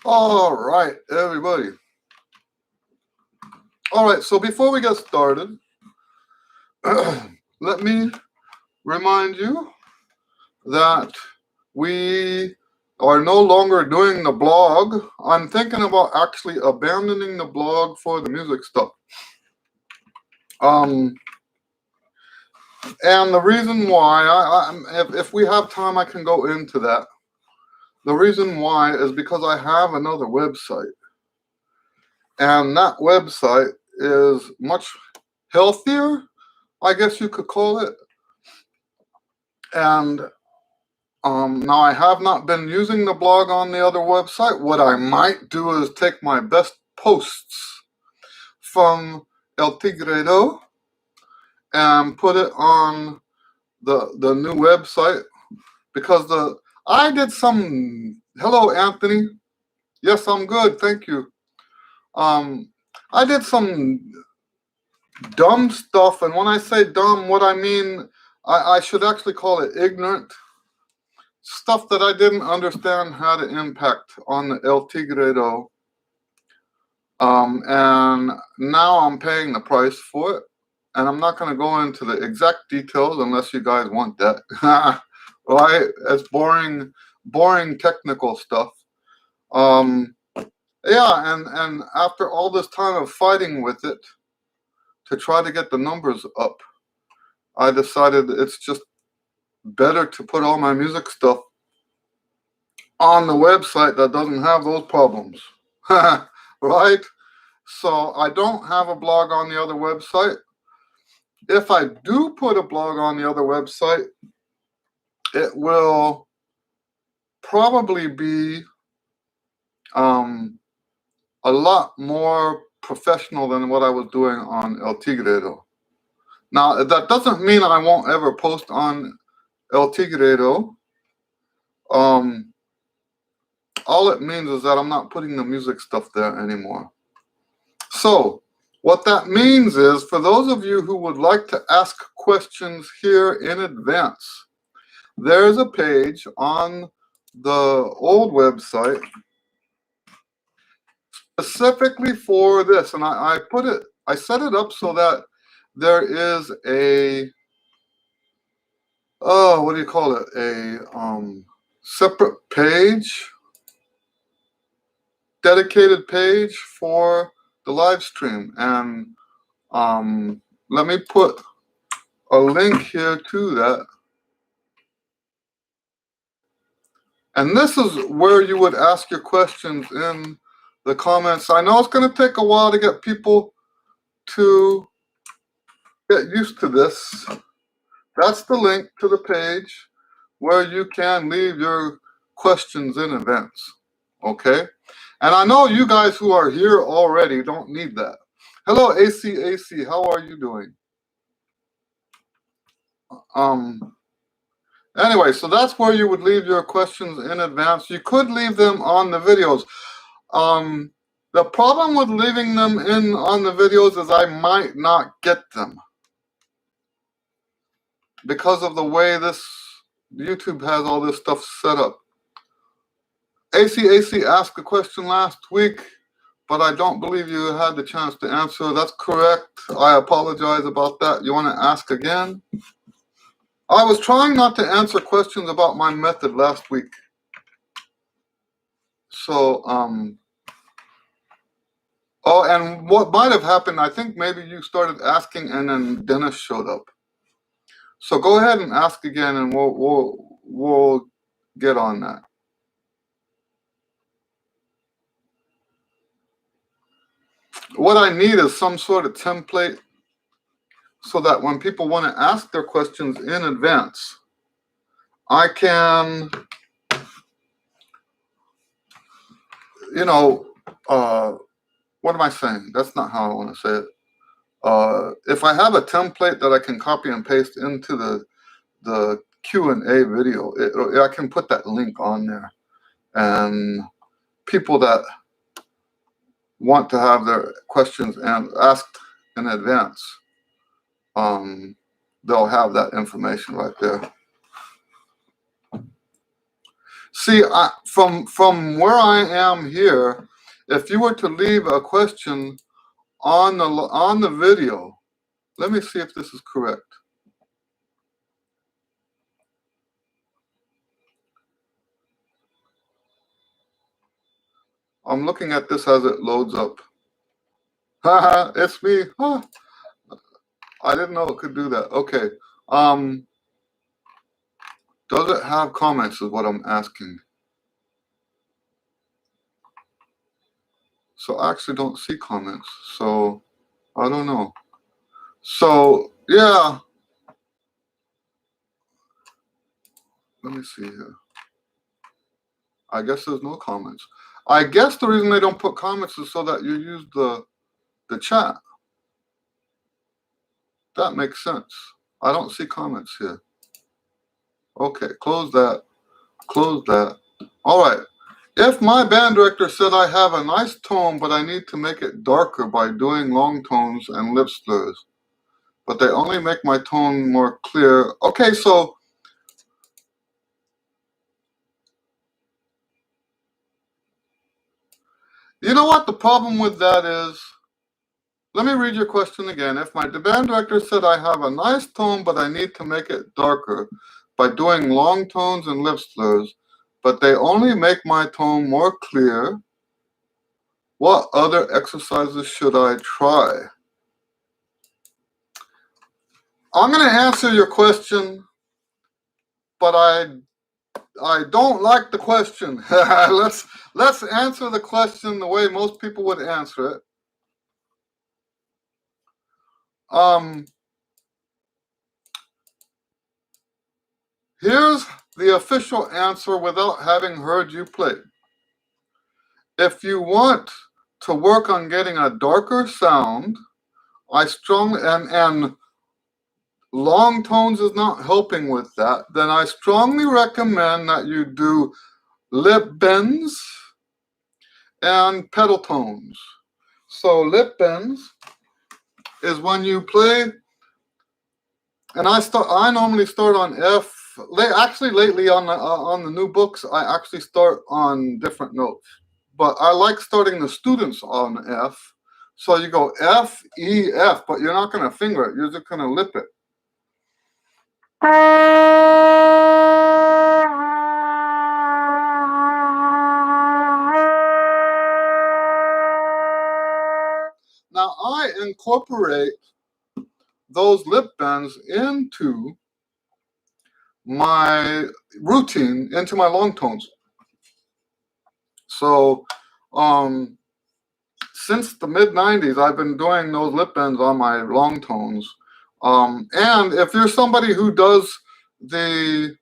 All right, everybody. All right, so before we get started, let me remind you that we are no longer doing the blog. I'm thinking about actually abandoning the blog for the music stuff. And the reason why, if we have time, I can go into that. The reason why is because I have another website. And that website is much healthier, I guess you could call it. And now I have not been using the blog on the other website. What I might do is take my best posts from El Tigredo and put it on the new website, because I did some. Hello, Anthony. Yes, I'm good, thank you. I did some dumb stuff, and when I say dumb, what I mean, I should actually call it ignorant stuff that I didn't understand how to impact on the El Tigredo. And now I'm paying the price for it. And I'm not going to go into the exact details unless you guys want that. Right? It's boring technical stuff. Yeah, and after all this time of fighting with it to try to get the numbers up, I decided it's just better to put all my music stuff on the website that doesn't have those problems. Right? So I don't have a blog on the other website. If I do put a blog on the other website, it will probably be a lot more professional than what I was doing on El Tigredo. Now, that doesn't mean I won't ever post on El Tigredo. All it means is that I'm not putting the music stuff there anymore. So, what that means is, for those of you who would like to ask questions here in advance, there's a page on the old website specifically for this, and I set it up so that there is a what do you call it? A separate page, dedicated page for the live stream. And let me put a link here to that. And this is where you would ask your questions in the comments. I know it's going to take a while to get people to get used to this. That's the link to the page where you can leave your questions in advance. Okay? And I know you guys who are here already don't need that. Hello, ACAC. How are you doing? Anyway, so that's where you would leave your questions in advance. You could leave them on the videos. The problem with leaving them in on the videos is I might not get them because of the way this YouTube has all this stuff set up. ACAC asked a question last week, but I don't believe you had the chance to answer. That's correct. I apologize about that. You want to ask again? I was trying not to answer questions about my method last week. So, oh, and what might have happened, I think maybe you started asking and then Dennis showed up. So go ahead and ask again, and we'll get on that. What I need is some sort of template so that when people want to ask their questions in advance, I can, what am I saying? That's not how I want to say it. If I have a template that I can copy and paste into the Q and A video, I can put that link on there, and people that want to have their questions asked in advance, they'll have that information right there. See, from where I am here, if you were to leave a question on the video, let me see if this is correct. I'm looking at this as it loads up. Haha, it's me. Huh. I didn't know it could do that. Okay. Does it have comments is what I'm asking. So I actually don't see comments. So I don't know. So yeah. Let me see here. I guess there's no comments. I guess the reason they don't put comments is so that you use the chat. That makes sense. I don't see comments here. Okay, close that. Close that. All right. If my band director said I have a nice tone, but I need to make it darker by doing long tones and lip slurs, but they only make my tone more clear. Okay, so you know what the problem with that is? Let me read your question again. If my band director said I have a nice tone, but I need to make it darker by doing long tones and lip slurs, but they only make my tone more clear, what other exercises should I try? I'm going to answer your question, but I don't like the question. let's answer the question the way most people would answer it. Here's the official answer without having heard you play. If you want to work on getting a darker sound, I strongly and long tones is not helping with that, then I strongly recommend that you do lip bends and pedal tones. So lip bends is when you play, and I normally start on F. Actually, lately on the new books, I actually start on different notes. But I like starting the students on F. So you go F, E, F, but you're not going to finger it. You're just going to lip it. Now I incorporate those lip bends into my routine, into my long tones. So since the mid-90s, I've been doing those lip bends on my long tones. And if you're somebody who does the,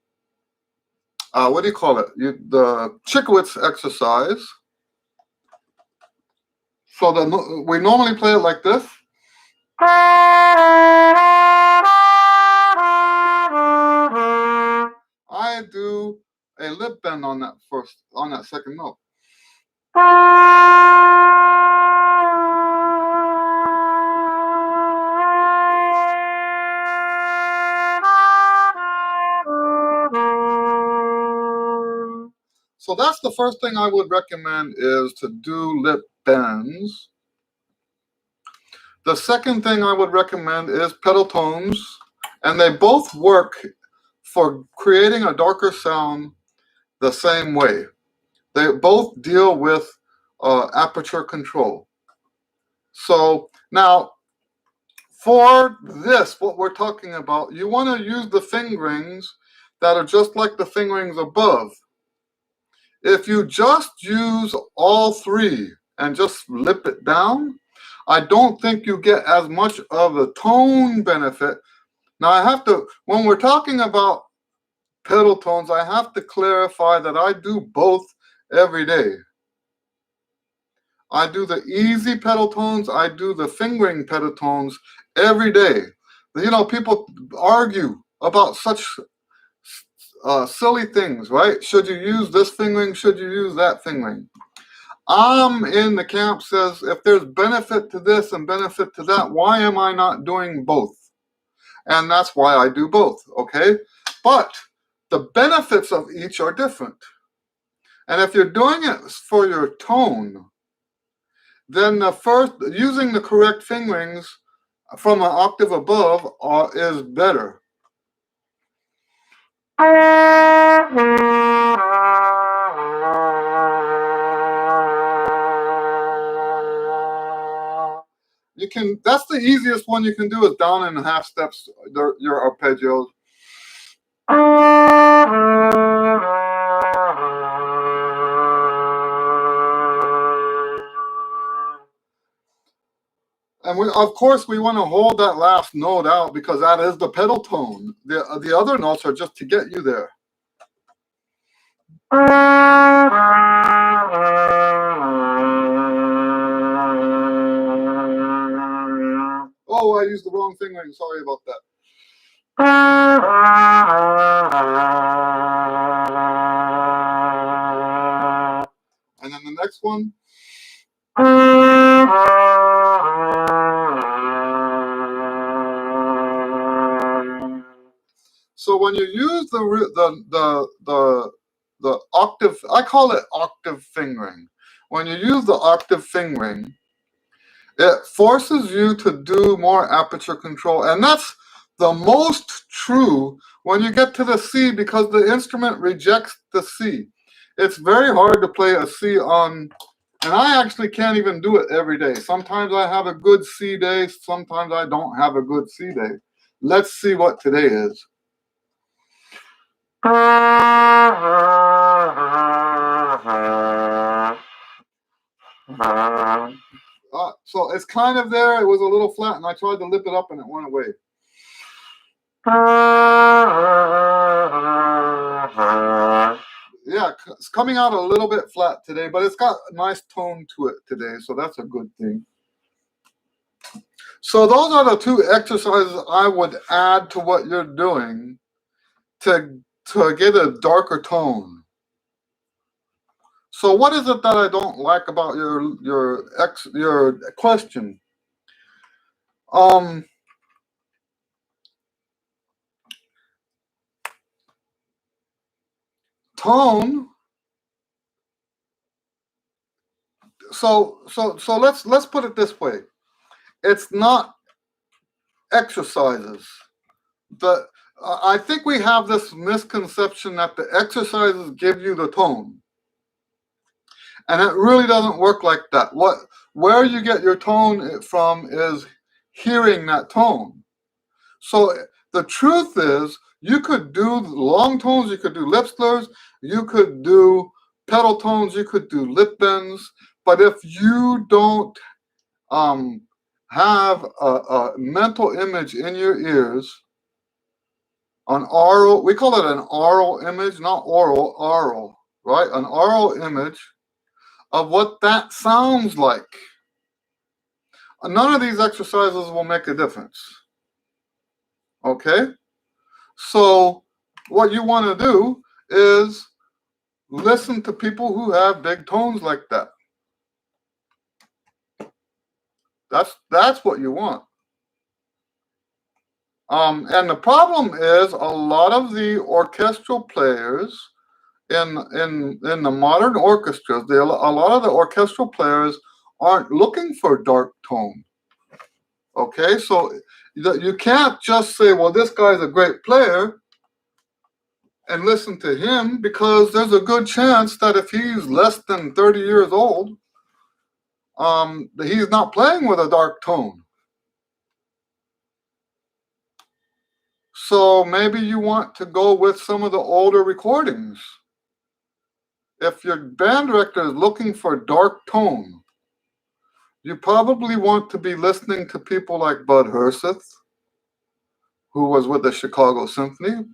what do you call it? The Chickowitz exercise. So we normally play it like this. I do a lip bend on that second note. So that's the first thing I would recommend, is to do lip bends. The second thing I would recommend is pedal tones, and they both work for creating a darker sound the same way. They both deal with aperture control. So now, for this, what we're talking about, you want to use the fingerings that are just like the fingerings above. If you just use all three and just lip it down, I don't think you get as much of the tone benefit. Now I have to, when we're talking about pedal tones, I have to clarify that I do both every day. I do the easy pedal tones, I do the fingering pedal tones every day. You know, people argue about such silly things, right? Should you use this fingering? Should you use that fingering? I'm in the camp says, if there's benefit to this and benefit to that, why am I not doing both? And that's why I do both, okay? But the benefits of each are different. And if you're doing it for your tone, then using the correct fingerings from an octave above is better. That's the easiest one you can do, is down in half steps, your arpeggios. And of course, we want to hold that last note out because that is the pedal tone. The other notes are just to get you there. Oh, I used the wrong fingering. Sorry about that. And then the next one. So when you use the octave, I call it octave fingering. When you use the octave fingering, it forces you to do more aperture control, and that's the most true when you get to the C, because the instrument rejects the C. It's very hard to play a C on, and I actually can't even do it every day. Sometimes I have a good C day, sometimes I don't have a good C day. Let's see what today is. So it's kind of there. It was a little flat, and I tried to lip it up, and it went away. Yeah, it's coming out a little bit flat today, but it's got a nice tone to it today, so that's a good thing. So those are the two exercises I would add to what you're doing to get a darker tone. So what is it that I don't like about your question? Tone. So let's put it this way. It's not exercises. I think we have this misconception that the exercises give you the tone. And it really doesn't work like that. Where you get your tone from is hearing that tone. So the truth is, you could do long tones, you could do lip slurs, you could do pedal tones, you could do lip bends, but if you don't have a mental image in your ears, an aural, we call it an aural image, not oral, aural, right? An aural image of what that sounds like. None of these exercises will make a difference. Okay? So what you want to do is listen to people who have big tones like that. That's what you want. And the problem is a lot of the orchestral players in the modern orchestras, a lot of the orchestral players aren't looking for dark tone. Okay, so you can't just say, well, this guy's a great player and listen to him, because there's a good chance that if he's less than 30 years old, he's not playing with a dark tone. So maybe you want to go with some of the older recordings. If your band director is looking for dark tone, you probably want to be listening to people like Bud Herseth, who was with the Chicago Symphony.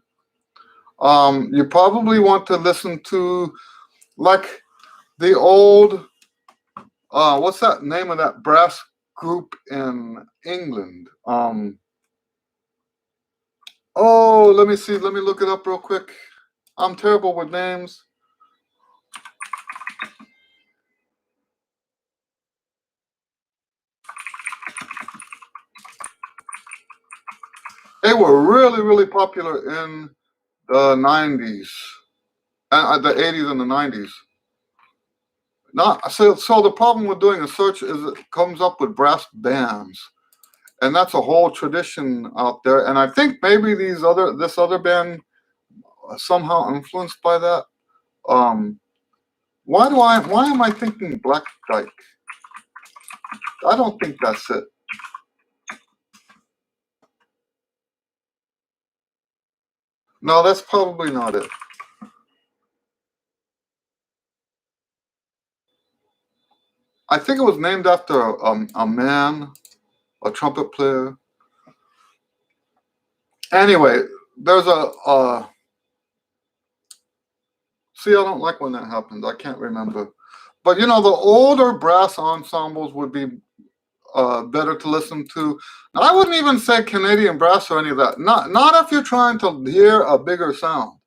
You probably want to listen to like the old, what's that name of that brass group in England? Oh, let me see. Let me look it up real quick. I'm terrible with names. They were really, really popular in the 90s, the 80s and the 90s. Not so. So the problem with doing a search is it comes up with brass bands, and that's a whole tradition out there. And I think maybe this other band somehow influenced by that. Why am I thinking Black Dyke? I don't think that's it. No, that's probably not it. I think it was named after a man, a trumpet player. Anyway, there's see, I don't like when that happens. I can't remember. But the older brass ensembles would be better to listen to. Now, I wouldn't even say Canadian brass or any of that. Not if you're trying to hear a bigger sound.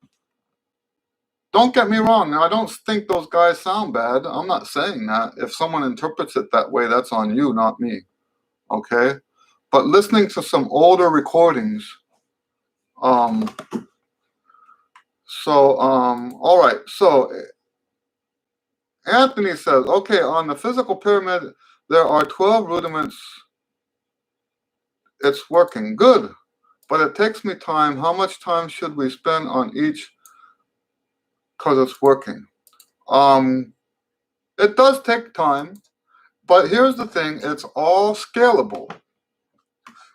Don't get me wrong. Now, I don't think those guys sound bad. I'm not saying that. If someone interprets it that way, that's on you, not me. Okay? But listening to some older recordings. All right. So Anthony says, okay, on the physical pyramid, there are 12 rudiments. It's working. Good. But it takes me time. How much time should we spend on each? Because it's working. It does take time. But here's the thing. It's all scalable.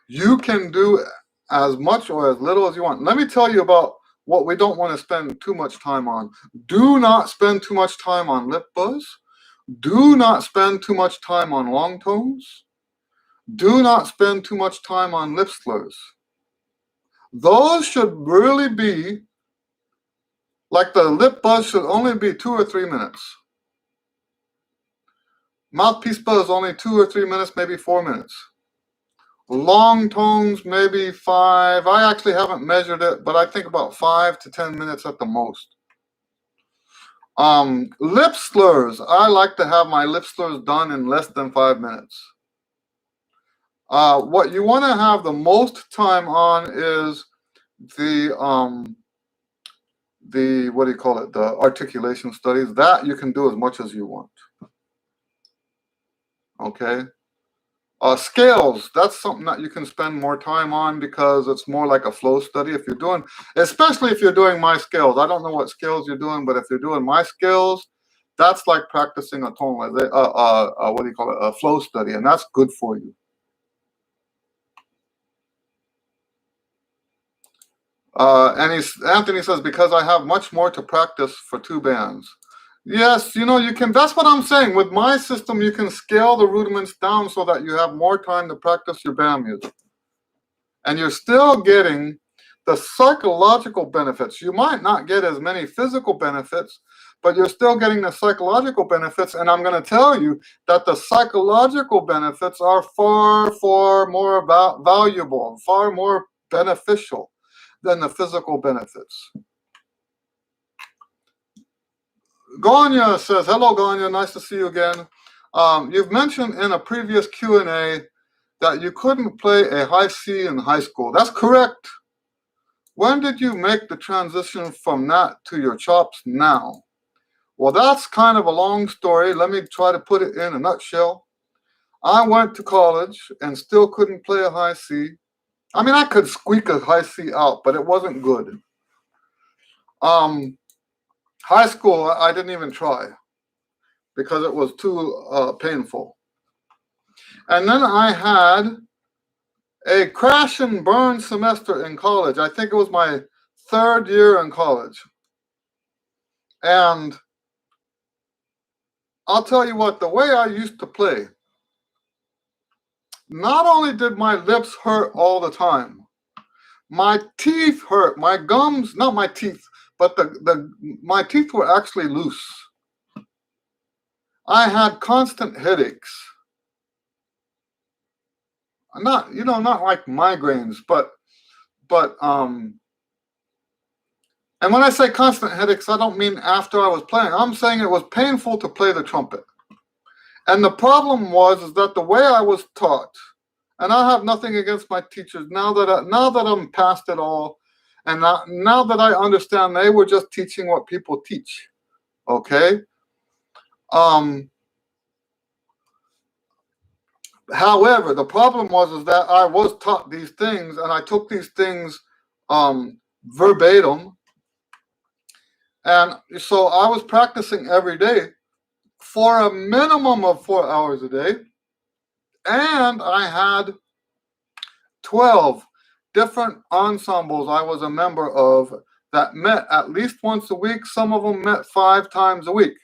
You can do as much or as little as you want. Let me tell you about what we don't want to spend too much time on. Do not spend too much time on lip buzz. Do not spend too much time on long tones. Do not spend too much time on lip slurs. Those should really be, like the lip buzz should only be 2 or 3 minutes. Mouthpiece buzz only 2 or 3 minutes, maybe 4 minutes. Long tones, maybe 5. I actually haven't measured it, but I think about 5 to 10 minutes at the most. Lip slurs. I like to have my lip slurs done in less than 5 minutes. What you want to have the most time on is the what do you call it? The articulation studies. That you can do as much as you want. Okay. Scales, that's something that you can spend more time on because it's more like a flow study. If you're doing, especially if you're doing my scales, I don't know what scales you're doing, but if you're doing my scales, that's like practicing a tone, what do you call it? A flow study, and that's good for you. Anthony says, because I have much more to practice for 2 bands. Yes, you can, that's what I'm saying. With my system, you can scale the rudiments down so that you have more time to practice your band music. And you're still getting the psychological benefits. You might not get as many physical benefits, but you're still getting the psychological benefits. And I'm going to tell you that the psychological benefits are far, far more valuable, far more beneficial than the physical benefits. Ganya says, hello, Ganya. Nice to see you again. You've mentioned in a previous Q and A that you couldn't play a high C in high school. That's correct. When did you make the transition from that to your chops now? Well, that's kind of a long story. Let me try to put it in a nutshell. I went to college and still couldn't play a high C. I mean, I could squeak a high C out, but it wasn't good. High school, I didn't even try because it was too painful. And then I had a crash and burn semester in college. I think it was my 3rd year in college. And I'll tell you what, the way I used to play, not only did my lips hurt all the time, my teeth hurt, my gums, not my teeth, but my teeth were actually loose. I had constant headaches. Not like migraines, but and when I say constant headaches, I don't mean after I was playing. I'm saying it was painful to play the trumpet. And the problem is that the way I was taught, and I have nothing against my teachers now that I'm past it all, and now that I understand they were just teaching what people teach, okay? However, the problem was that I was taught these things, and I took these things verbatim, and so I was practicing every day for a minimum of 4 hours a day, and I had 12 different ensembles I was a member of that met at least once a week. Some of them met 5 times a week.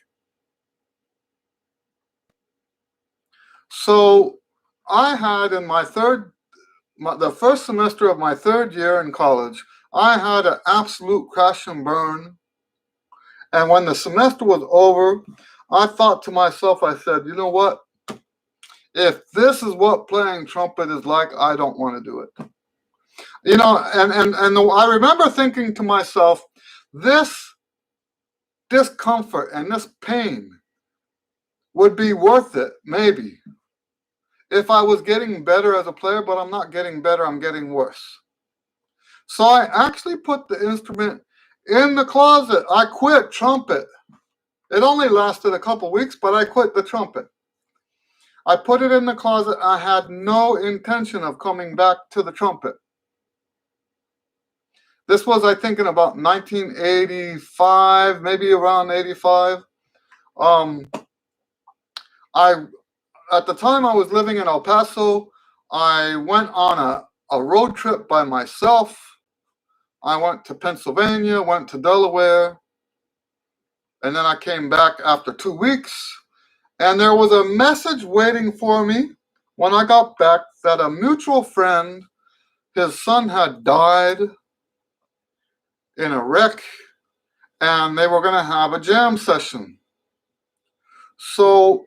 So I had in the first semester of my 3rd year in college, I had an absolute crash and burn. And when the semester was over, I thought to myself, I said, you know what? If this is what playing trumpet is like, I don't want to do it. And I remember thinking to myself, this discomfort and this pain would be worth it, maybe, if I was getting better as a player, but I'm not getting better, I'm getting worse. So I actually put the instrument in the closet. I quit trumpet. It only lasted a couple weeks, but I quit the trumpet. I put it in the closet. I had no intention of coming back to the trumpet. This was, I think, in about 1985, maybe around 85. At the time I was living in El Paso, I went on a road trip by myself. I went to Pennsylvania, went to Delaware, and then I came back after 2 weeks. And there was a message waiting for me when I got back that a mutual friend, his son had died in a wreck, and they were going to have a jam session. So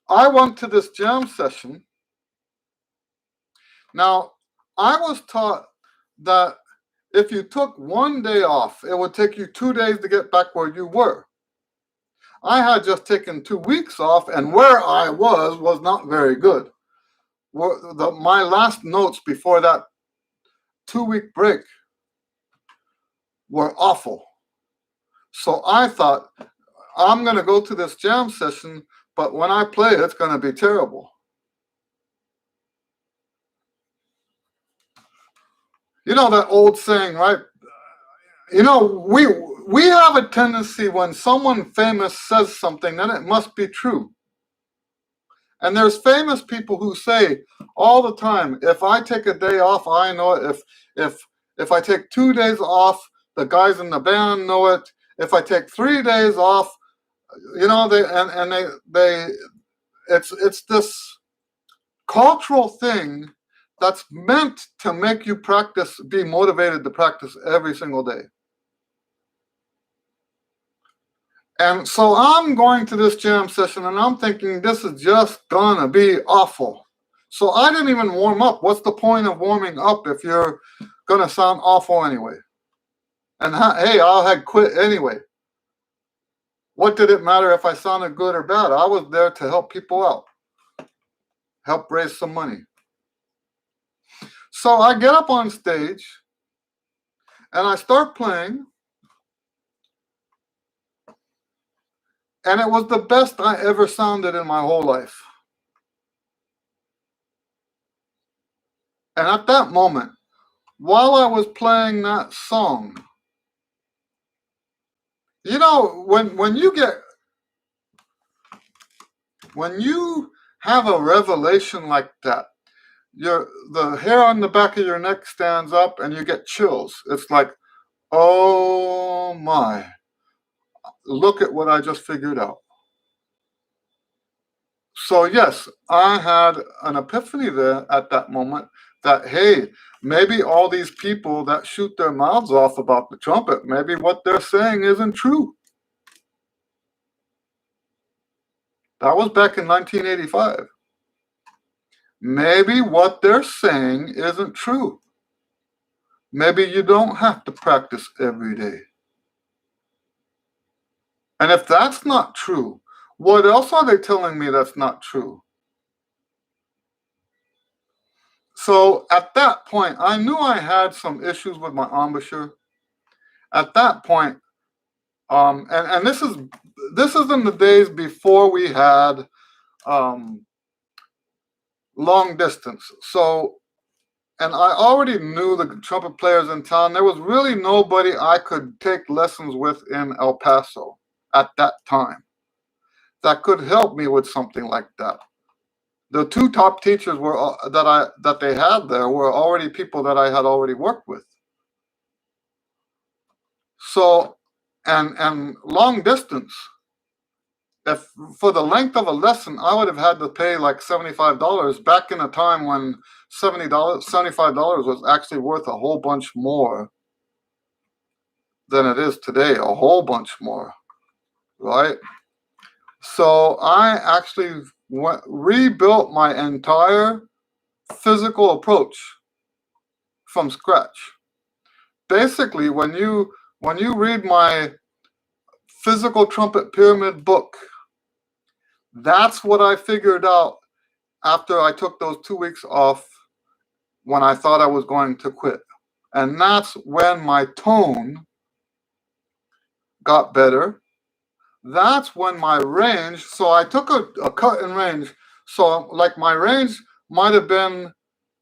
I went to this jam session. Now, I was taught that if you took 1 day off, it would take you 2 days to get back where you were. I had just taken 2 weeks off, and where I was not very good. My last notes before that 2-week break were awful. So I thought, I'm going to go to this jam session, but when I play, it's going to be terrible. You know that old saying, right? You know, we have a tendency when someone famous says something, then it must be true. And there's famous people who say all the time, if I take a day off, I know it. If I take 2 days off, the guys in the band know it. If I take 3 days off, you know, it's this cultural thing that's meant to make you be motivated to practice every single day. And so I'm going to this jam session and I'm thinking this is just gonna be awful. So I didn't even warm up. What's the point of warming up if you're gonna sound awful anyway? And hey, I had quit anyway. What did it matter if I sounded good or bad? I was there to help people out, help raise some money. So I get up on stage and I start playing. And it was the best I ever sounded in my whole life. And at that moment, while I was playing that song, you know, when you have a revelation like that, the hair on the back of your neck stands up and you get chills. It's like, oh my, look at what I just figured out. So yes, I had an epiphany there at that moment that, hey, maybe all these people that shoot their mouths off about the trumpet, maybe what they're saying isn't true. That was back in 1985. Maybe what they're saying isn't true. Maybe you don't have to practice every day. And if that's not true, what else are they telling me that's not true? So at that point, I knew I had some issues with my embouchure. At that point, and this is this is in the days before we had long distance. So, and I already knew the trumpet players in town. There was really nobody I could take lessons with in El Paso at that time that could help me with something like that. The two top teachers were that they had there were already people that I had already worked with. So, and long distance, if for the length of a lesson, I would have had to pay like $75 back in a time when $75 was actually worth a whole bunch more than it is today, a whole bunch more, right? So I actually rebuilt my entire physical approach from scratch. Basically, when you read my physical trumpet pyramid book, that's what I figured out after I took those 2 weeks off when I thought I was going to quit. And that's when my tone got better. That's when my range, so I took a cut in range. So like my range might have been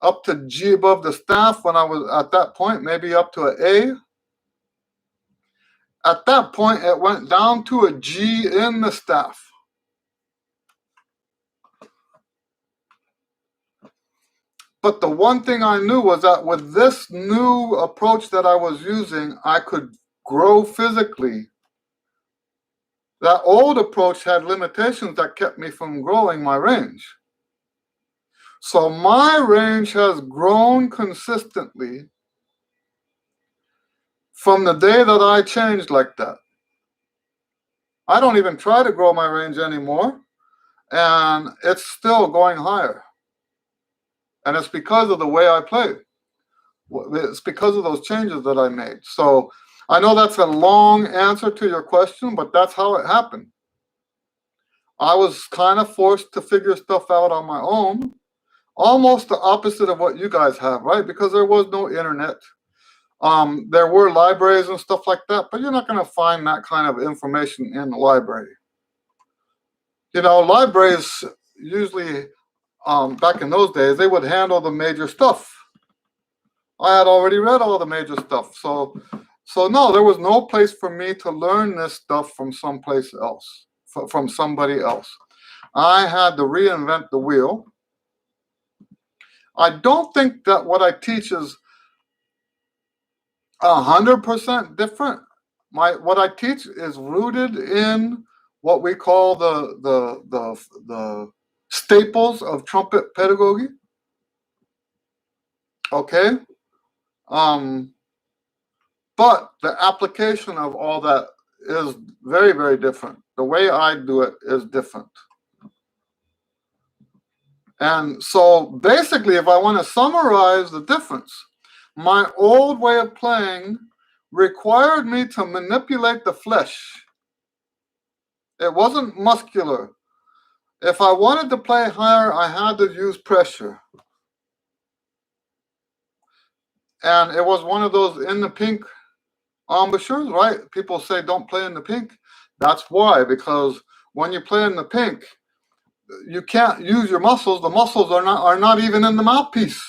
up to G above the staff when I was at that point, maybe up to an A. At that point, it went down to a G in the staff. But the one thing I knew was that with this new approach that I was using, I could grow physically. That old approach had limitations that kept me from growing my range. So my range has grown consistently from the day that I changed like that. I don't even try to grow my range anymore, and it's still going higher. And it's because of the way I play. It's because of those changes that I made. So I know that's a long answer to your question, but that's how it happened. I was kind of forced to figure stuff out on my own, almost the opposite of what you guys have, right? Because there was no internet. There were libraries and stuff like that, but you're not going to find that kind of information in the library. You know, libraries usually, back in those days, they would handle the major stuff. I had already read all the major stuff. So no, there was no place for me to learn this stuff from someplace else, from somebody else. I had to reinvent the wheel. I don't think that what I teach is 100% different. What I teach is rooted in what we call the staples of trumpet pedagogy. Okay. But the application of all that is very, very different. The way I do it is different. And so basically, if I want to summarize the difference, my old way of playing required me to manipulate the flesh. It wasn't muscular. If I wanted to play higher, I had to use pressure. And it was one of those in the pink embouchures, right? People say don't play in the pink. That's why, because when you play in the pink, you can't use your muscles. The muscles are not even in the mouthpiece.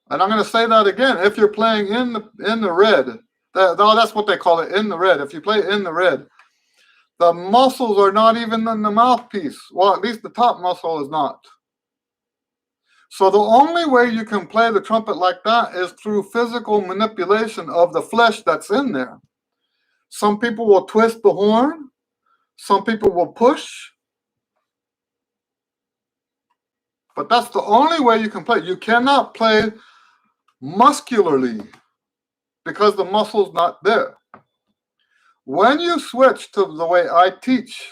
And I'm going to say that again. If you're playing in the red, that's what they call it, in the red. If you play in the red, the muscles are not even in the mouthpiece. Well, at least the top muscle is not. So the only way you can play the trumpet like that is through physical manipulation of the flesh that's in there. Some people will twist the horn. Some people will push. But that's the only way you can play. You cannot play muscularly because the muscle's not there. When you switch to the way I teach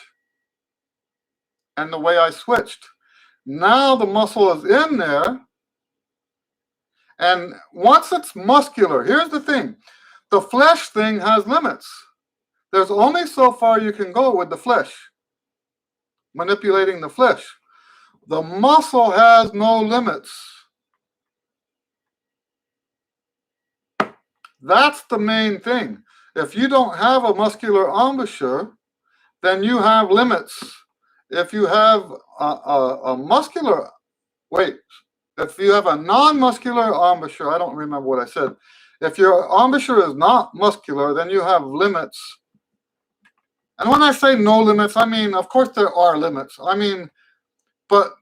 and the way I switched, now the muscle is in there. And once it's muscular, here's the thing. The flesh thing has limits. There's only so far you can go with the flesh, manipulating the flesh. The muscle has no limits. That's the main thing. If you don't have a muscular embouchure, then you have limits. If you have a muscular, wait, if you have a non-muscular embouchure, I don't remember what I said. If your embouchure is not muscular, then you have limits. And when I say no limits, I mean, of course there are limits. I mean, but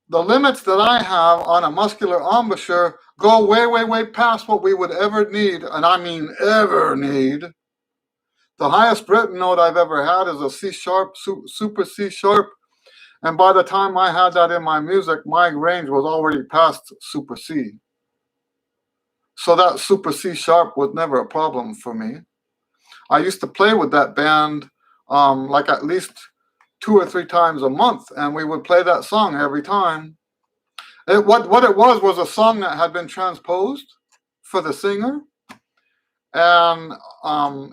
the limits that I have on a muscular embouchure go way, way, way past what we would ever need, and I mean ever need. The highest written note I've ever had is a C sharp, super C sharp, and by the time I had that in my music, my range was already past super C. So that super C sharp was never a problem for me. I used to play with that band like at least 2 or 3 times a month, and we would play that song every time. What it was a song that had been transposed for the singer, and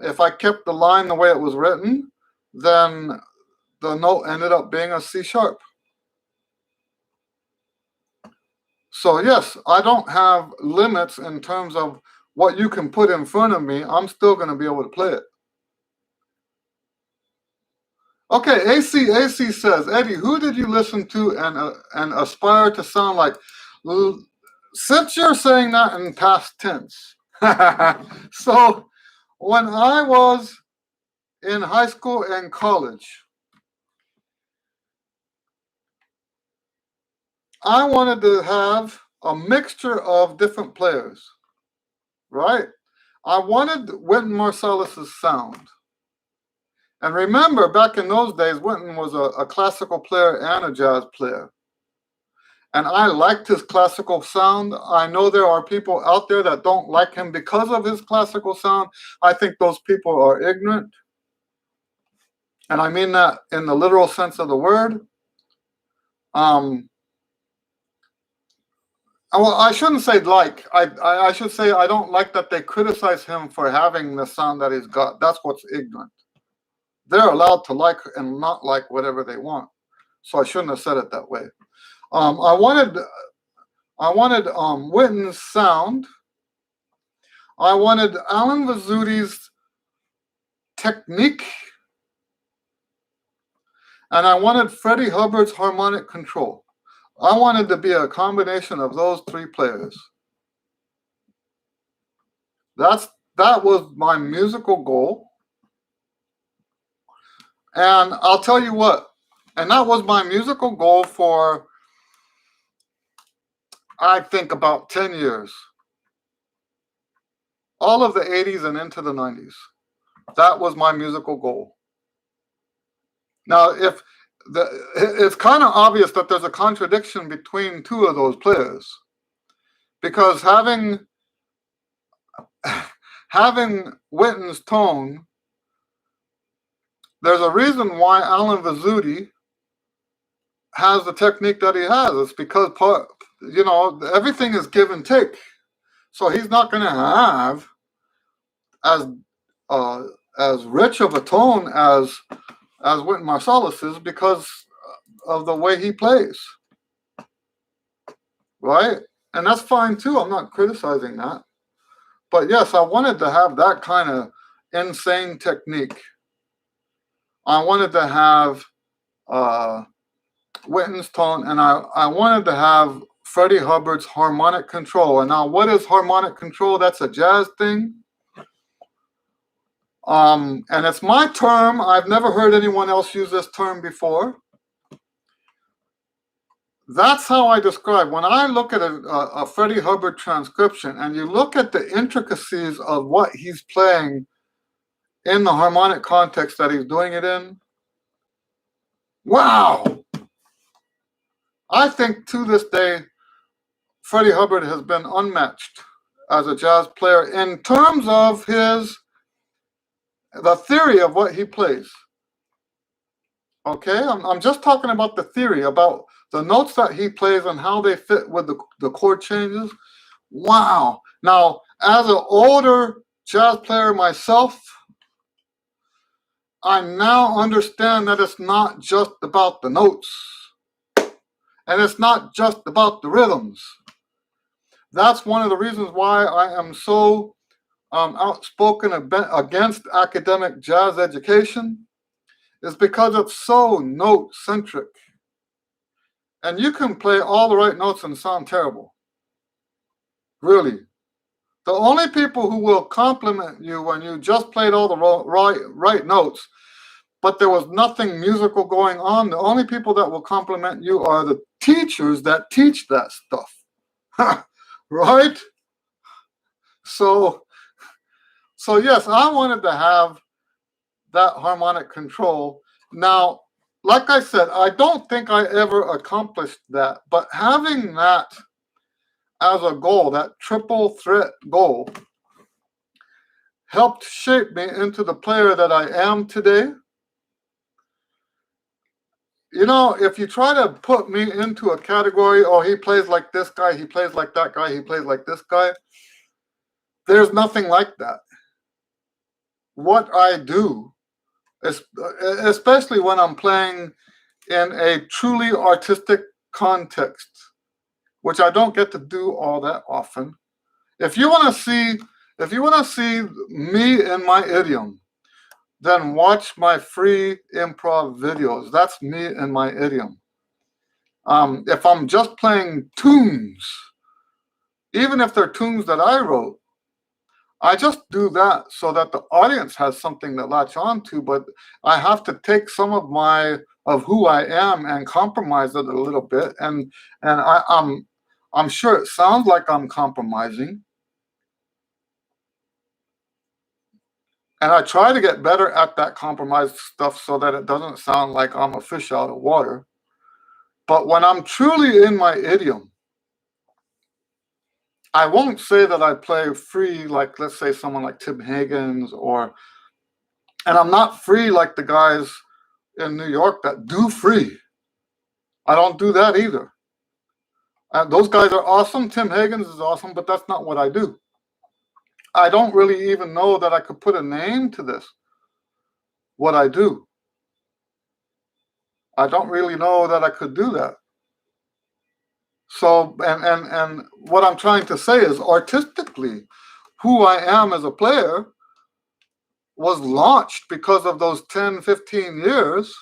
if I kept the line the way it was written, then the note ended up being a C sharp. So yes, I don't have limits in terms of what you can put in front of me. I'm still going to be able to play it. Okay, AC says, Eddie, who did you listen to and aspire to sound like? Since you're saying that in past tense, so when I was in high school and college, I wanted to have a mixture of different players, right? I wanted Wynton Marsalis's sound. And remember, back in those days, Wynton was a classical player and a jazz player. And I liked his classical sound. I know there are people out there that don't like him because of his classical sound. I think those people are ignorant. And I mean that in the literal sense of the word. Well, I shouldn't say like. I should say I don't like that they criticize him for having the sound that he's got. That's what's ignorant. They're allowed to like and not like whatever they want. So I shouldn't have said it that way. I wanted Wynton's sound. I wanted Alan Vazuti's technique. And I wanted Freddie Hubbard's harmonic control. I wanted to be a combination of those 3 players. That was my musical goal. And I'll tell you what, and that was my musical goal for, I think, about 10 years. All of the 80s and into the 90s. That was my musical goal. Now, it's kind of obvious that there's a contradiction between 2 of those players. Because having Wynton's tone, there's a reason why Alan Vazzuti has the technique that he has. It's because, everything is give and take. So he's not going to have as rich of a tone as Wynton Marsalis is because of the way he plays. Right? And that's fine too. I'm not criticizing that. But yes, I wanted to have that kind of insane technique. I wanted to have Wynton's tone, and I wanted to have Freddie Hubbard's harmonic control. And now, what is harmonic control? That's a jazz thing. And it's my term. I've never heard anyone else use this term before. That's how I describe. When I look at a Freddie Hubbard transcription, and you look at the intricacies of what he's playing in the harmonic context that he's doing it in, wow! I think to this day, Freddie Hubbard has been unmatched as a jazz player in terms of the theory of what he plays. Okay, I'm just talking about the theory, about the notes that he plays and how they fit with the chord changes. Wow. Now, as an older jazz player myself, I now understand that it's not just about the notes. And it's not just about the rhythms. That's one of the reasons why I am so outspoken against academic jazz education is because it's so note-centric. And you can play all the right notes and sound terrible. Really. The only people who will compliment you when you just played all the right notes, but there was nothing musical going on, the only people that will compliment you are the teachers that teach that stuff. Right? So yes, I wanted to have that harmonic control. Now, like I said, I don't think I ever accomplished that, but having that as a goal, that triple threat goal, helped shape me into the player that I am today. You know, if you try to put me into a category, oh, he plays like this guy, he plays like that guy, he plays like this guy, there's nothing like that. What I do, especially when I'm playing in a truly artistic context, which I don't get to do all that often. If you want to see me in my idiom, then watch my free improv videos. That's me in my idiom. If I'm just playing tunes, even if they're tunes that I wrote, I just do that so that the audience has something to latch on to, but I have to take some of who I am and compromise it a little bit. And I'm sure it sounds like I'm compromising. And I try to get better at that compromised stuff so that it doesn't sound like I'm a fish out of water. But when I'm truly in my idiom, I won't say that I play free, like, let's say, someone like Tim Higgins, and I'm not free like the guys in New York that do free. I don't do that either. Those guys are awesome. Tim Higgins is awesome, but that's not what I do. I don't really even know that I could put a name to this, what I do. I don't really know that I could do that. So, and what I'm trying to say is, artistically, who I am as a player was launched because of those 10, 15 years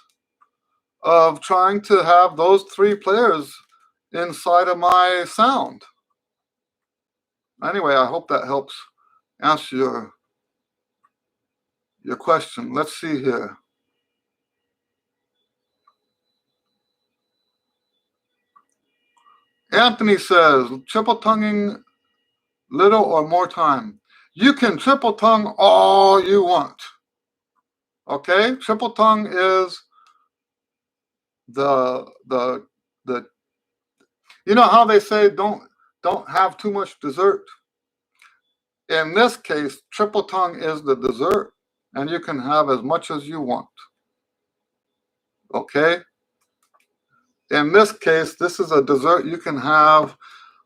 of trying to have those three players inside of my sound. Anyway, I hope that helps answer your question. Let's see here. Anthony says, triple tonguing little or more time. You can triple tongue all you want. Okay? Triple tongue is the you know how they say don't have too much dessert? In this case, triple tongue is the dessert, and you can have as much as you want. Okay? In this case, this is a dessert you can have.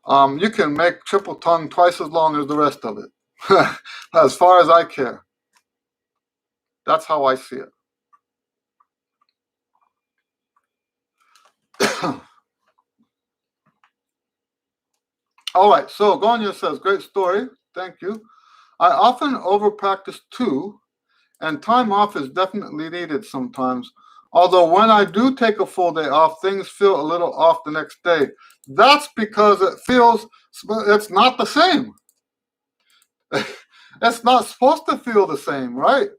You can make triple tongue twice as long as the rest of it, as far as I care. That's how I see it. All right, so Gonya says, great story. Thank you. I often over-practice too, and time off is definitely needed sometimes. Although when I do take a full day off, things feel a little off the next day. That's because it's not the same. It's not supposed to feel the same, right?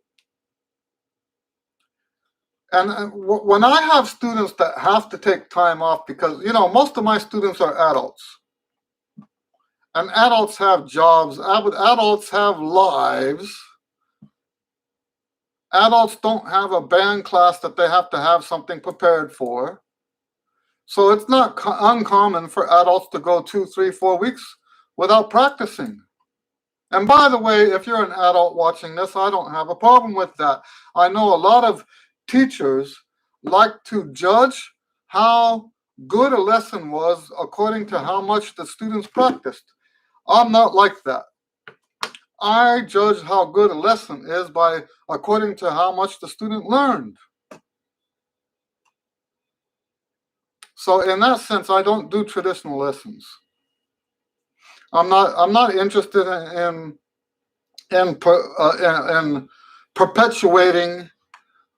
And when I have students that have to take time off, because, you know, most of my students are adults. And adults have jobs, adults have lives. Adults don't have a band class that they have to have something prepared for. So it's not uncommon for adults to go 2, 3, 4 weeks without practicing. And by the way, if you're an adult watching this, I don't have a problem with that. I know a lot of teachers like to judge how good a lesson was according to how much the students practiced. I'm not like that. I judge how good a lesson is according to how much the student learned. So in that sense, I don't do traditional lessons. I'm not interested in in perpetuating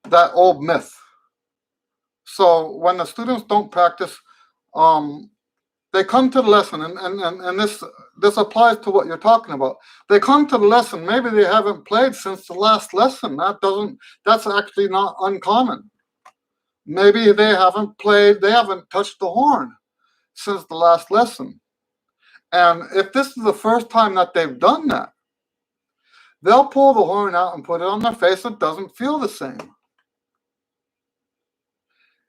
that old myth. So when the students don't practice, they come to the lesson, and this applies to what you're talking about. They come to the lesson, maybe they haven't played since the last lesson. That's actually not uncommon. Maybe they haven't touched the horn since the last lesson. And if this is the first time that they've done that, they'll pull the horn out and put it on their face. It doesn't feel the same.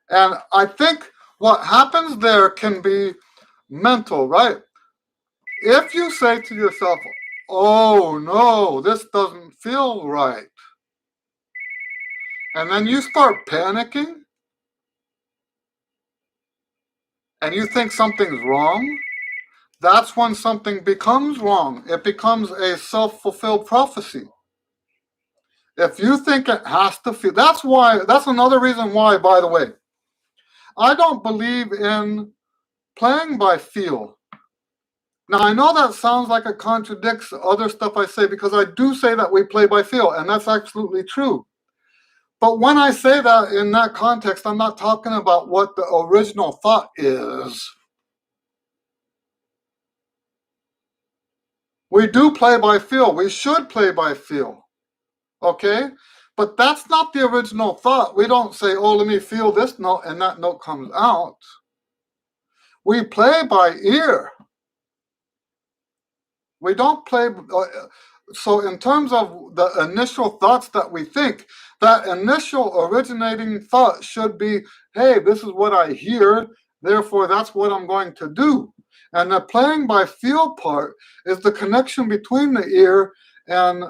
And I think what happens there can be mental, right? If you say to yourself, oh no, this doesn't feel right, and then you start panicking, and you think something's wrong, that's when something becomes wrong. It becomes a self-fulfilled prophecy. If you think it has to feel, that's another reason why, by the way, I don't believe in playing by feel. Now, I know that sounds like it contradicts other stuff I say, because I do say that we play by feel, and that's absolutely true. But when I say that in that context, I'm not talking about what the original thought is. We do play by feel. We should play by feel. Okay? But that's not the original thought. We don't say, oh, let me feel this note, and that note comes out. We play by ear. We don't play. So in terms of the initial thoughts that we think, that initial originating thought should be, hey, this is what I hear, therefore that's what I'm going to do. And the playing by feel part is the connection between the ear and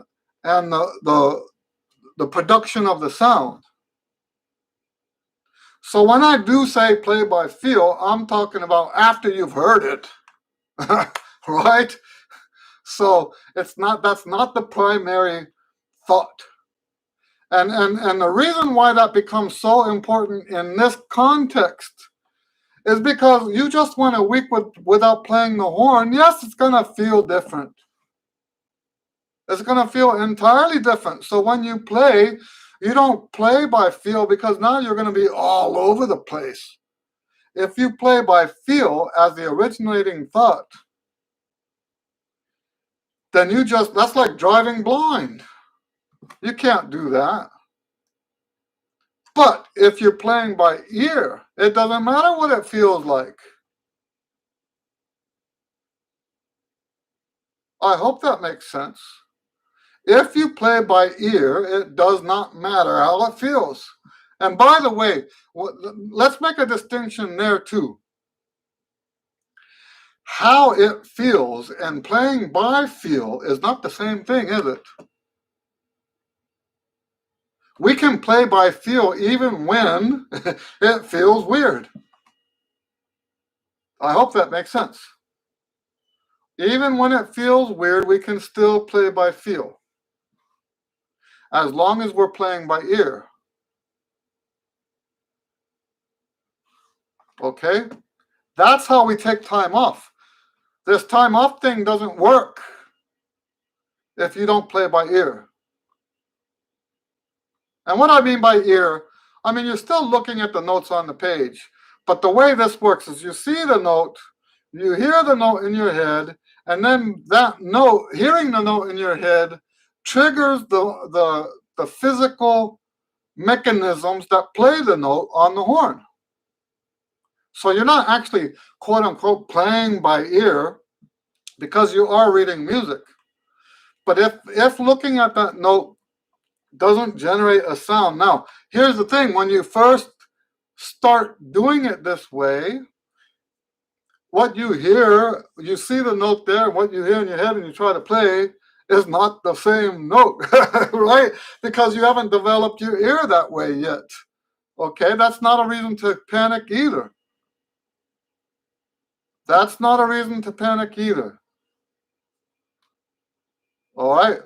the production of the sound. So when I do say play by feel, I'm talking about after you've heard it, right? So that's not the primary thought. And the reason why that becomes so important in this context is because you just went a week without playing the horn. Yes, it's going to feel different. It's going to feel entirely different. So when you play, you don't play by feel, because now you're going to be all over the place. If you play by feel as the originating thought, then that's like driving blind. You can't do that. But if you're playing by ear, it doesn't matter what it feels like. I hope that makes sense. If you play by ear, it does not matter how it feels. And by the way, let's make a distinction there too. How it feels and playing by feel is not the same thing, is it? We can play by feel even when it feels weird. I hope that makes sense. Even when it feels weird, we can still play by feel, as long as we're playing by ear. Okay? That's how we take time off. This time off thing doesn't work if you don't play by ear. And what I mean by ear, I mean you're still looking at the notes on the page, but the way this works is you see the note, you hear the note in your head, and then that note, hearing the note in your head, triggers the physical mechanisms that play the note on the horn. So you're not actually, quote unquote, playing by ear, because you are reading music. But if looking at that note doesn't generate a sound. Now, here's the thing. When you first start doing it this way, what you hear, you see the note there, what you hear in your head and you try to play is not the same note, right? Because you haven't developed your ear that way yet. Okay, that's not a reason to panic either. That's not a reason to panic either. All right?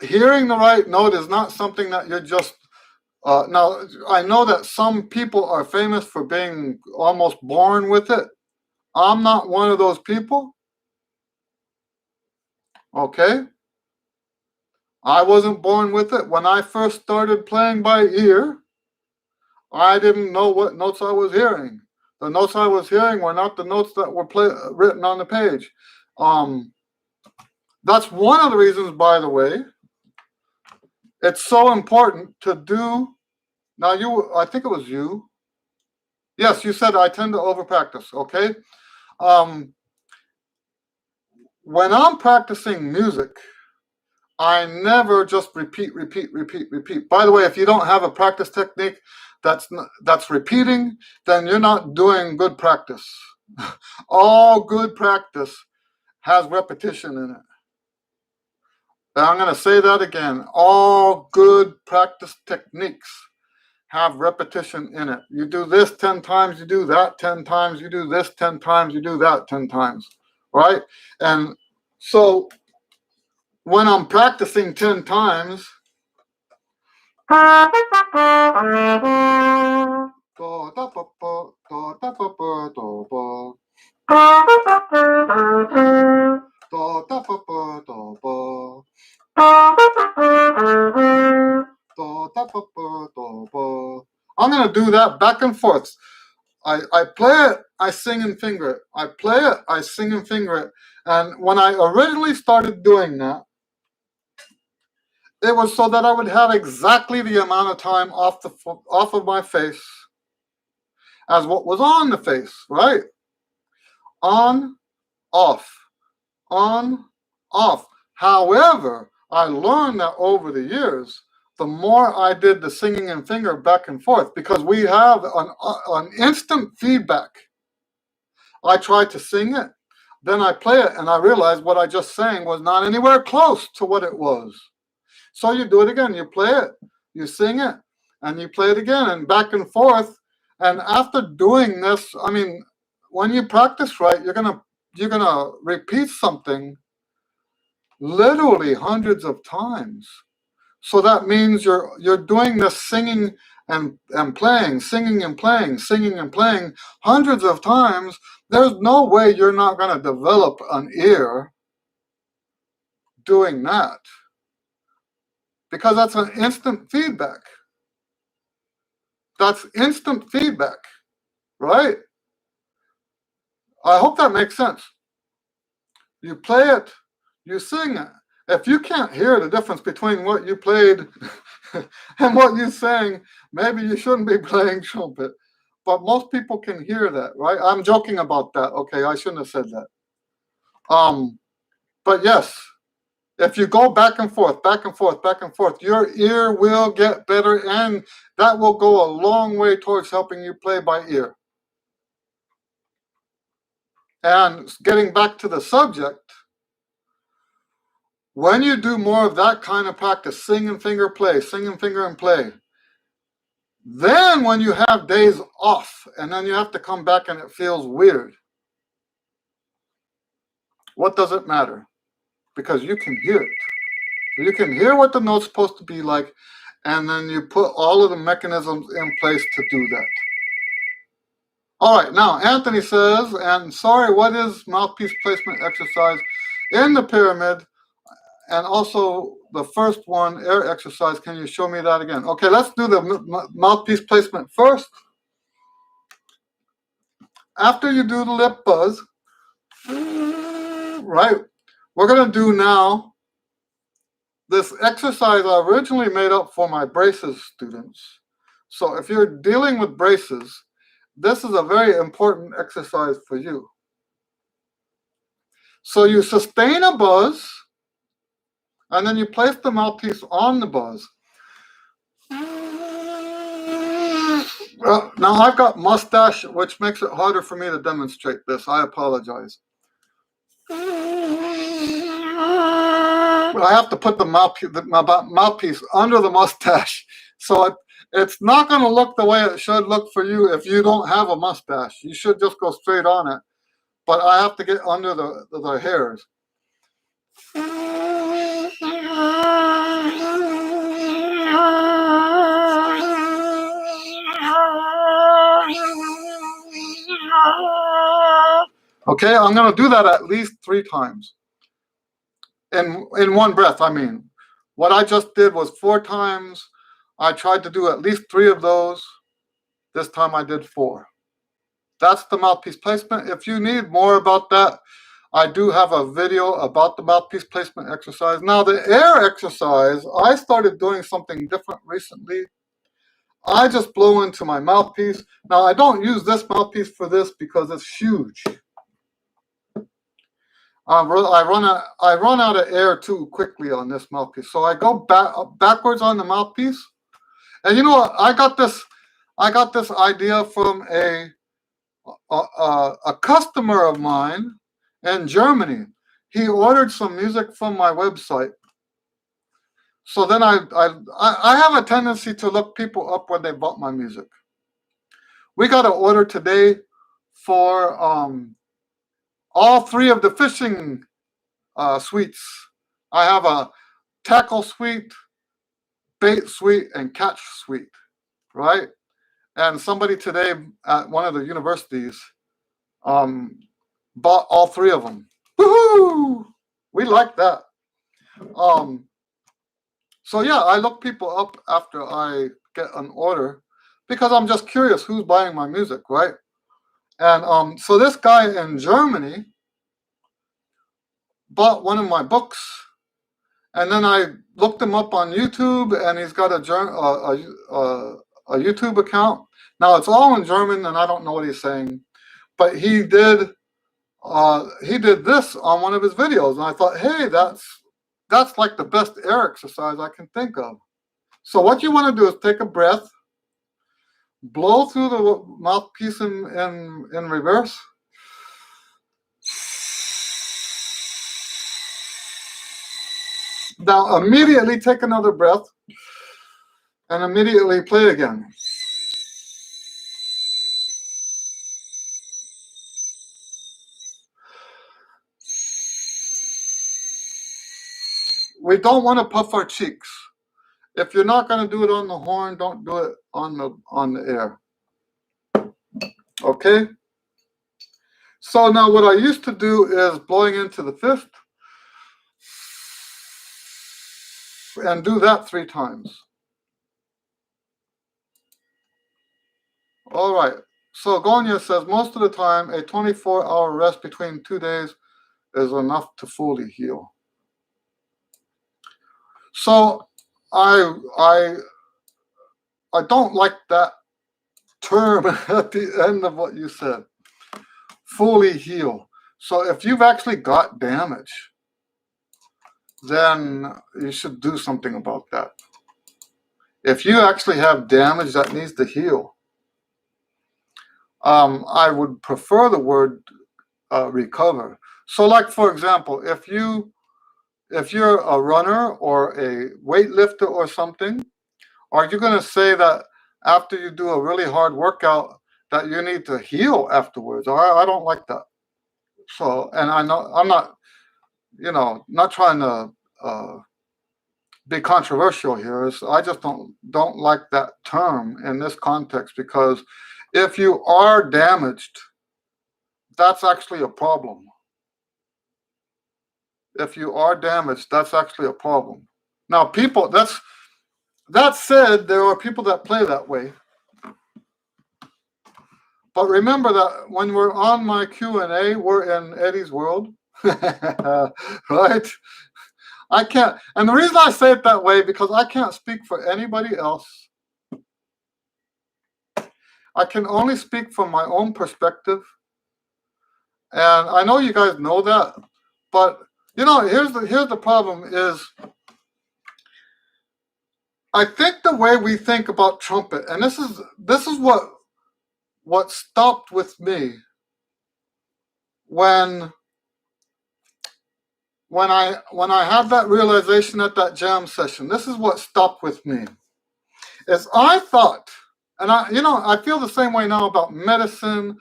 Hearing the right note is not something that you're just now, I know that some people are famous for being almost born with it. I'm not one of those people. Okay? I wasn't born with it. When I first started playing by ear, I didn't know what notes I was hearing. The notes I was hearing were not the notes that were written on the page. That's one of the reasons, by the way, it's so important to do. Now, I think it was you. Yes, you said I tend to overpractice, okay? When I'm practicing music, I never just repeat. By the way, if you don't have a practice technique that's repeating, then you're not doing good practice. All good practice has repetition in it. And I'm going to say that again. All good practice techniques have repetition in it. You do this 10 times, you do that 10 times, you do this 10 times, you do that 10 times, right? And so when I'm practicing 10 times, I'm going to do that back and forth. I play it, I sing and finger it. I play it, I sing and finger it. And when I originally started doing that, it was so that I would have exactly the amount of time off of my face as what was on the face, right? On, off, on, off. However, I learned that over the years, the more I did the singing and finger back and forth, because we have an instant feedback. I tried to sing it, then I play it, and I realized what I just sang was not anywhere close to what it was. So you do it again. You play it, you sing it, and you play it again, and back and forth. And after doing this, I mean, when you practice right, you're gonna repeat something literally hundreds of times. So that means you're doing this singing and playing, singing and playing, singing and playing hundreds of times. There's no way you're not going to develop an ear doing that, because that's an instant feedback. That's instant feedback, right? I hope that makes sense. You play it, you sing it. If you can't hear the difference between what you played and what you sang, maybe you shouldn't be playing trumpet. But most people can hear that, right? I'm joking about that. Okay, I shouldn't have said that. But yes, if you go back and forth, back and forth, back and forth, your ear will get better, and that will go a long way towards helping you play by ear. And getting back to the subject, when you do more of that kind of practice, sing and finger play, sing and finger and play, then when you have days off and then you have to come back and it feels weird, what does it matter? Because you can hear it. You can hear what the note's supposed to be like, and then you put all of the mechanisms in place to do that. All right, now Anthony says, and sorry, what is mouthpiece placement exercise in the pyramid? And also the first one, air exercise, can you show me that again? Okay, let's do the mouthpiece placement first. After you do the lip buzz, right, we're going to do now this exercise I originally made up for my braces students. So if you're dealing with braces, this is a very important exercise for you. So you sustain a buzz, and then you place the mouthpiece on the buzz. Now I've got mustache, which makes it harder for me to demonstrate this. I apologize. I have to put the mouthpiece under the mustache, so it's not going to look the way it should look for you if you don't have a mustache. You should just go straight on it, but I have to get under the hairs. Okay, I'm going to do that at least 3 times. in one breath. I mean, what I just did was 4 times. I tried to do at least 3 of those. This time I did 4. That's the mouthpiece placement. If you need more about that, I do have a video about the mouthpiece placement exercise. Now, the air exercise, I started doing something different recently. I just blow into my mouthpiece. Now, I don't use this mouthpiece for this because it's huge. I run out of air too quickly on this mouthpiece. So I go backwards on the mouthpiece. And you know what? I got this idea from a customer of mine in Germany. He ordered some music from my website. So then I have a tendency to look people up when they bought my music. We got an order today for all 3 of the fishing suites. I have a tackle suite, bait suite, and catch suite, right? And somebody today at one of the universities bought all 3 of them. Woohoo! We like that. So yeah, I look people up after I get an order because I'm just curious who's buying my music, right? And so this guy in Germany bought one of my books, and then I looked him up on YouTube, and he's got a YouTube account. Now it's all in German, and I don't know what he's saying, but he did this on one of his videos, and I thought, hey, that's like the best air exercise I can think of. So what you want to do is take a breath, blow through the mouthpiece in reverse. Now immediately take another breath and immediately play again. We don't want to puff our cheeks. If you're not going to do it on the horn, don't do it on the air. Okay? So now what I used to do is blowing into the 5th and do that 3 times. All right. So Gonya says, most of the time, a 24-hour rest between 2 days is enough to fully heal. So I don't like that term at the end of what you said. Fully heal. So if you've actually got damage, then you should do something about that. If you actually have damage that needs to heal, I would prefer the word recover. So like, for example, if you're a runner or a weightlifter or something, are you going to say that after you do a really hard workout that you need to heal afterwards? I don't like that. So, and I know I'm not, not trying to be controversial here. I just don't like that term in this context, because if you are damaged, that's actually a problem. If you are damaged, that's actually a problem. Now, people, that said, there are people that play that way. But remember that when we're on my Q and A, we're in Eddie's world, right? I can't, and the reason I say it that way, because I can't speak for anybody else. I can only speak from my own perspective. And I know you guys know that, but here's the problem is, I think the way we think about trumpet, and this is what stopped with me when I had that realization at that jam session. This is what stopped with me. Is I thought, and I feel the same way now about medicine,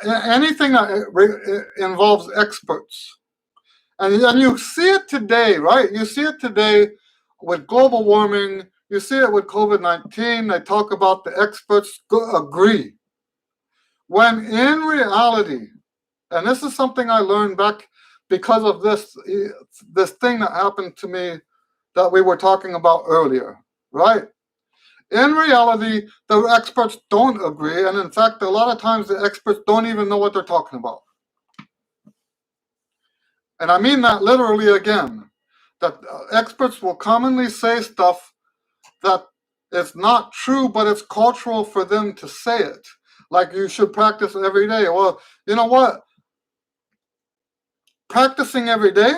anything that involves experts. And you see it today, right? You see it today with global warming. You see it with COVID-19. They talk about the experts agree. When in reality, and this is something I learned back because of this thing that happened to me that we were talking about earlier, right? In reality, the experts don't agree, and in fact, a lot of times the experts don't even know what they're talking about. And I mean that literally again, that experts will commonly say stuff that it's not true, but it's cultural for them to say it. Like you should practice every day. Well, you know what? Practicing every day,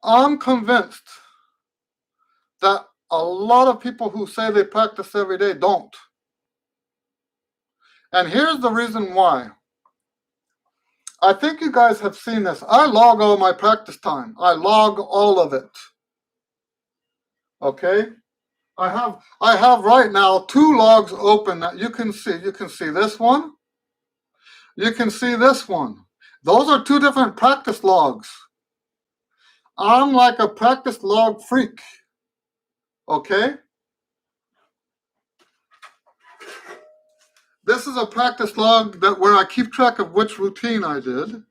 I'm convinced that a lot of people who say they practice every day don't. And here's the reason why. I think you guys have seen this. I log all my practice time. I log all of it. Okay? I have right now 2 logs open that you can see. You can see this one. You can see this one. Those are 2 different practice logs. I'm like a practice log freak. Okay? This is a practice log where I keep track of which routine I did.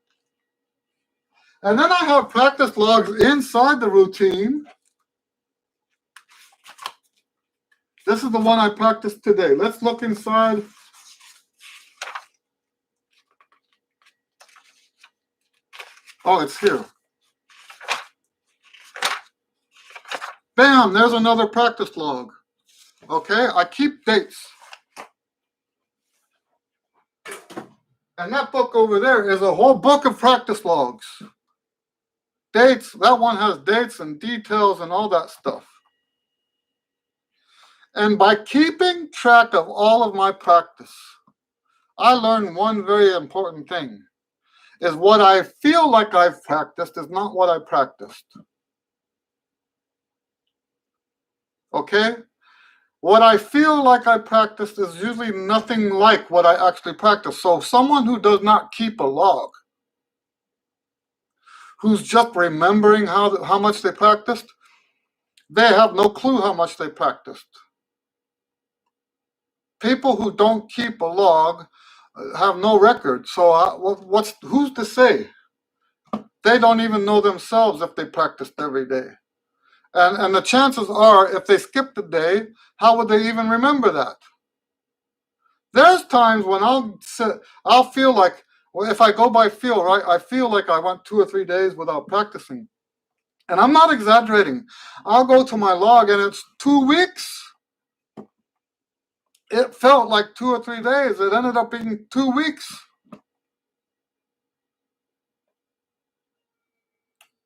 And then I have practice logs inside the routine. This is the one I practiced today. Let's look inside. Oh, it's here. Bam, there's another practice log. Okay, I keep dates. And that book over there is a whole book of practice logs. Dates, that one has dates and details and all that stuff. And by keeping track of all of my practice, I learned one very important thing, is what I feel like I've practiced is not what I practiced. Okay? What I feel like I practiced is usually nothing like what I actually practiced. So someone who does not keep a log, who's just remembering how much they practiced, they have no clue how much they practiced. People who don't keep a log have no record. So who's to say? They don't even know themselves if they practiced every day. And the chances are, if they skipped a day, how would they even remember that? There's times when I'll feel like, well, if I go by feel, right, I feel like I went 2 or 3 days without practicing. And I'm not exaggerating. I'll go to my log and it's 2 weeks. It felt like 2 or 3 days. It ended up being 2 weeks.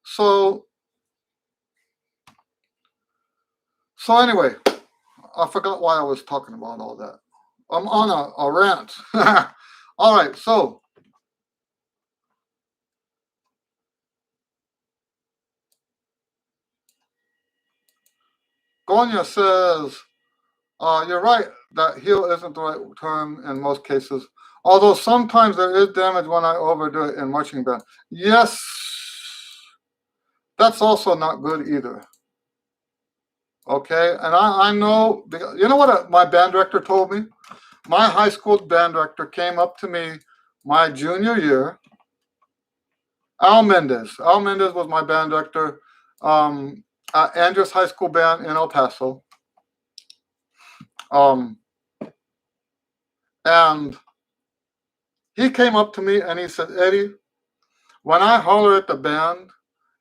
So anyway, I forgot why I was talking about all that. I'm on a rant. All right, so Gonya says, you're right that heal isn't the right term in most cases, although sometimes there is damage when I overdo it in marching band. Yes, that's also not good either. Okay, and I know, you know what my band director told me? My high school band director came up to me my junior year. Al Mendez was my band director at Andrews High School Band in El Paso. And he came up to me and he said, Eddie, when I holler at the band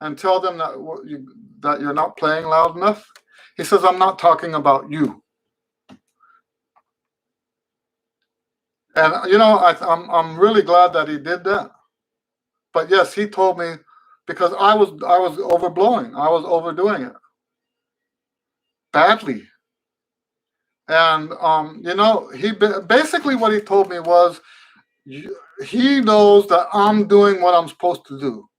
and tell them that you're not playing loud enough, he says, I'm not talking about you. And, you know, I'm really glad that he did that. But yes, he told me because I was overblowing. I was overdoing it badly. And, you know, he basically what he told me was, he knows that I'm doing what I'm supposed to do.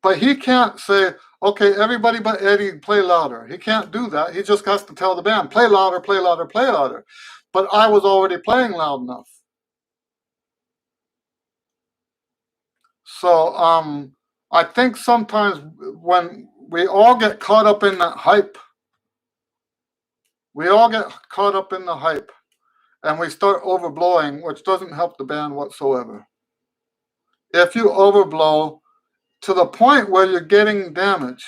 But he can't say, okay, everybody but Eddie, play louder. He can't do that. He just has to tell the band, play louder, play louder, play louder. But I was already playing loud enough. So I think sometimes when we all get caught up in that hype, and we start overblowing, which doesn't help the band whatsoever. if you overblow to the point where you're getting damage,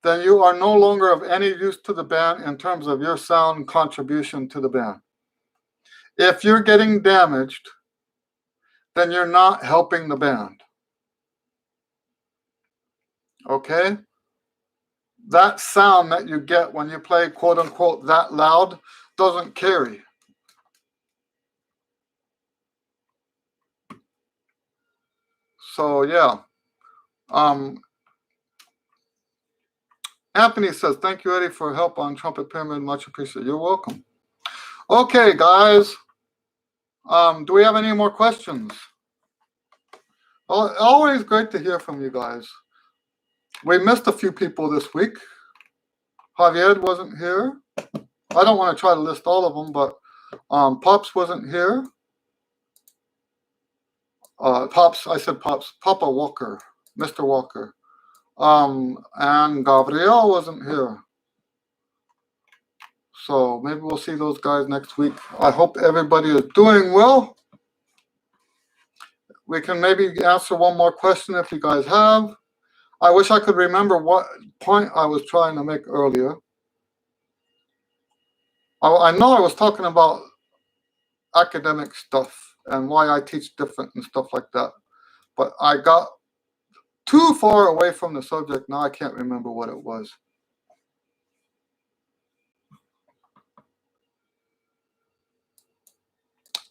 then you are no longer of any use to the band in terms of your sound contribution to the band. If you're getting damaged, then you're not helping the band. Okay? That sound that you get when you play quote unquote that loud doesn't carry. So yeah. Anthony says, thank you, Eddie, for help on Trumpet Pyramid. Much appreciated. You're welcome. Okay, guys. Do we have any more questions? Well, always great to hear from you guys. We missed a few people this week. Javier wasn't here. I don't want to try to list all of them, but Pops wasn't here. I said Pops. Papa Walker, Mr. Walker. And Gabriel wasn't here. So maybe we'll see those guys next week. I hope everybody is doing well. We can maybe answer one more question if you guys have. I wish I could remember what point I was trying to make earlier. I know I was talking about academic stuff and why I teach different and stuff like that. But I got too far away from the subject. Now I can't remember what it was.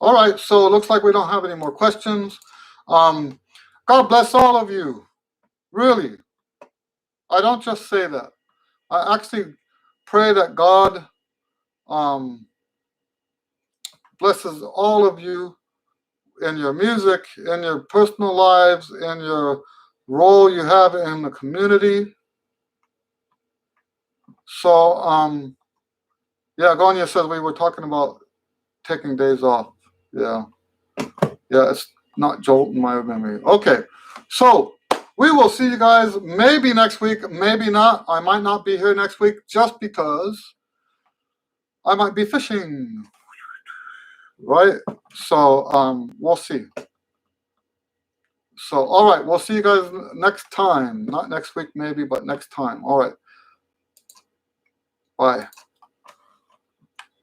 All right, so it looks like we don't have any more questions. God bless all of you. Really. I don't just say that. I actually pray that God blesses all of you in your music, in your personal lives, in your role you have in the community. So, yeah, Gonya says we were talking about taking days off. Yeah, it's not jolting my memory. Okay, so we will see you guys maybe next week, maybe not. I might not be here next week just because I might be fishing, right? So we'll see. So, all right, we'll see you guys next time. Not next week maybe, but next time. All right. Bye.